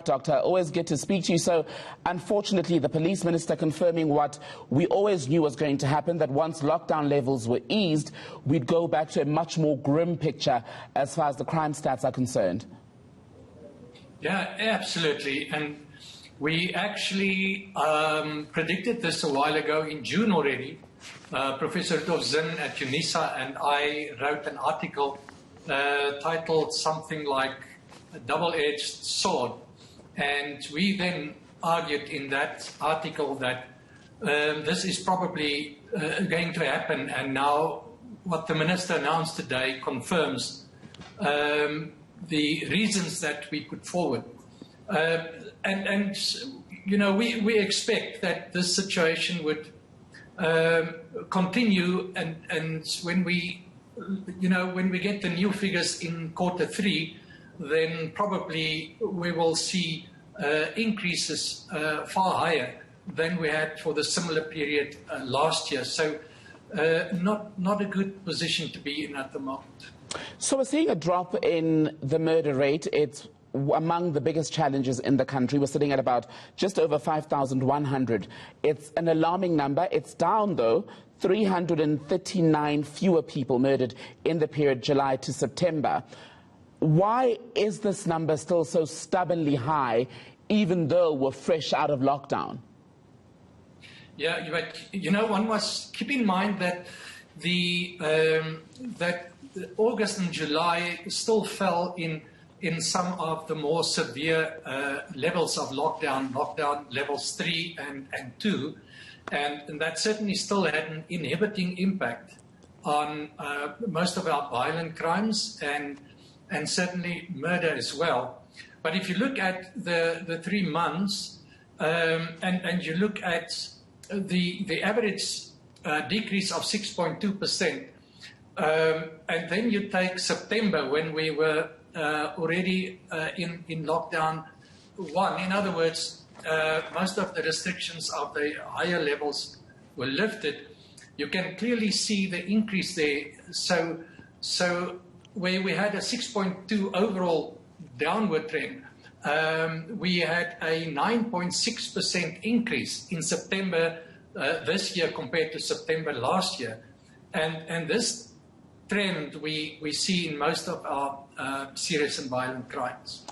Doctor, always good to speak to you. So, unfortunately, the police minister confirming what we always knew was going to happen, that once lockdown levels were eased, we'd go back to a much more grim picture as far as the crime stats are concerned. Yeah, absolutely. And we actually predicted this a while ago in June already. Professor Tovzin at UNISA and I wrote an article titled something like A Double-Edged Sword. And we then argued in that article that this is probably going to happen, and now what the minister announced today confirms the reasons that we put forward. And you know, we expect that this situation would continue, and when we get the new figures in Q3, then probably we will see increases far higher than we had for the similar period last year. So not a good position to be in at the moment. So we're seeing a drop in the murder rate. It's among the biggest challenges in the country. We're sitting at about just over 5,100. It's an alarming number. It's down, though. 339 fewer people murdered in the period July to September. Why is this number still so stubbornly high, even though we're fresh out of lockdown? Yeah, but you know, one must keep in mind that that August and July still fell in some of the more severe levels of lockdown levels 3 and 2, and that certainly still had an inhibiting impact on most of our violent crimes and certainly murder as well. But if you look at the 3 months and you look at the average decrease of 6.2%, and then you take September when we were already in lockdown 1. In other words, most of the restrictions of the higher levels were lifted. You can clearly see the increase there. So where we had a 6.2 overall downward trend, we had a 9.6% increase in September this year compared to September last year. And this trend we see in most of our serious and violent crimes.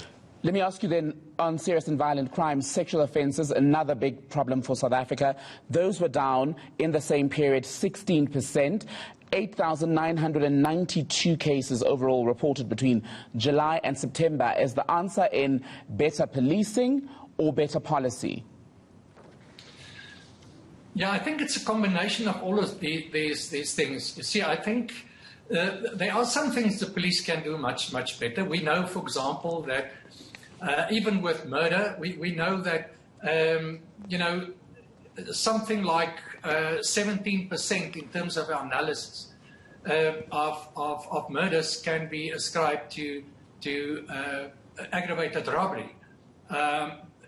Let me ask you then, on serious and violent crimes, sexual offences, another big problem for South Africa. Those were down in the same period 16%. 8,992 cases overall reported between July and September. Is the answer in better policing or better policy? Yeah, I think it's a combination of all of these things. You see, I think there are some things the police can do much better. We know, for example, that even with murder, we know that something like 17% in terms of our analysis of murders can be ascribed to aggravated robbery.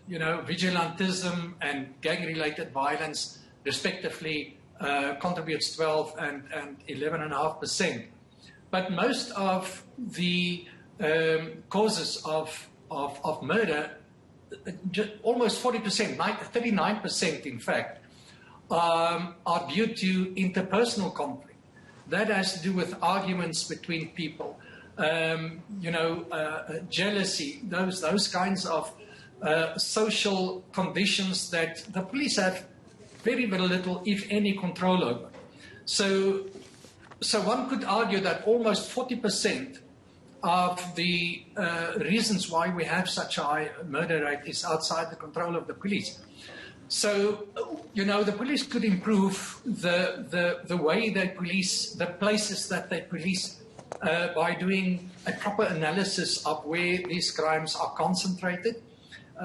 Vigilantism and gang-related violence, respectively, contributes 12 and 11.5%. But most of the causes of murder, almost 40%, 39% in fact, are due to interpersonal conflict. That has to do with arguments between people, jealousy, those kinds of social conditions that the police have very little, if any, control over. So one could argue that almost 40% of the reasons why we have such a high murder rate is outside the control of the police. So, the police could improve the way they police, the places that they police, by doing a proper analysis of where these crimes are concentrated,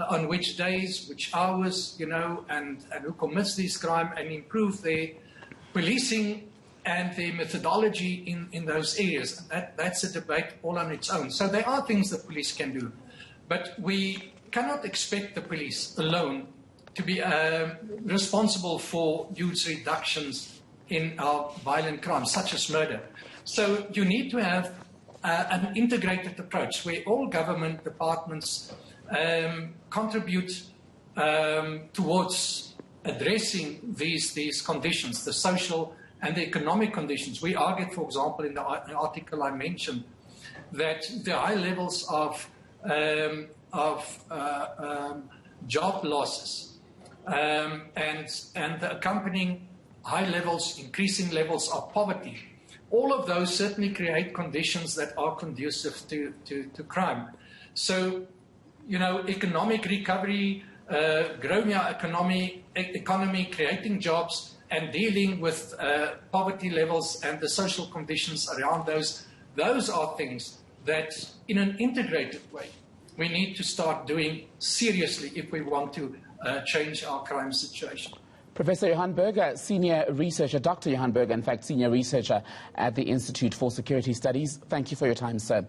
on which days, which hours, and who commits these crimes, and improve their policing and their methodology in those areas. That's a debate all on its own. So there are things the police can do, but we cannot expect the police alone to be responsible for huge reductions in our violent crimes, such as murder. So you need to have an integrated approach where all government departments contribute towards addressing these conditions, the social and the economic conditions. We argued, for example, in the article I mentioned, that the high levels of job losses and the accompanying high levels, increasing levels of poverty, all of those certainly create conditions that are conducive to crime. So, you know, economic recovery, growing our economy, creating jobs, and dealing with poverty levels and the social conditions around those are things that, in an integrated way, we need to start doing seriously if we want to change our crime situation. Professor Johan Burger, senior researcher, Dr. Johan Burger, in fact, senior researcher at the Institute for Security Studies. Thank you for your time, sir.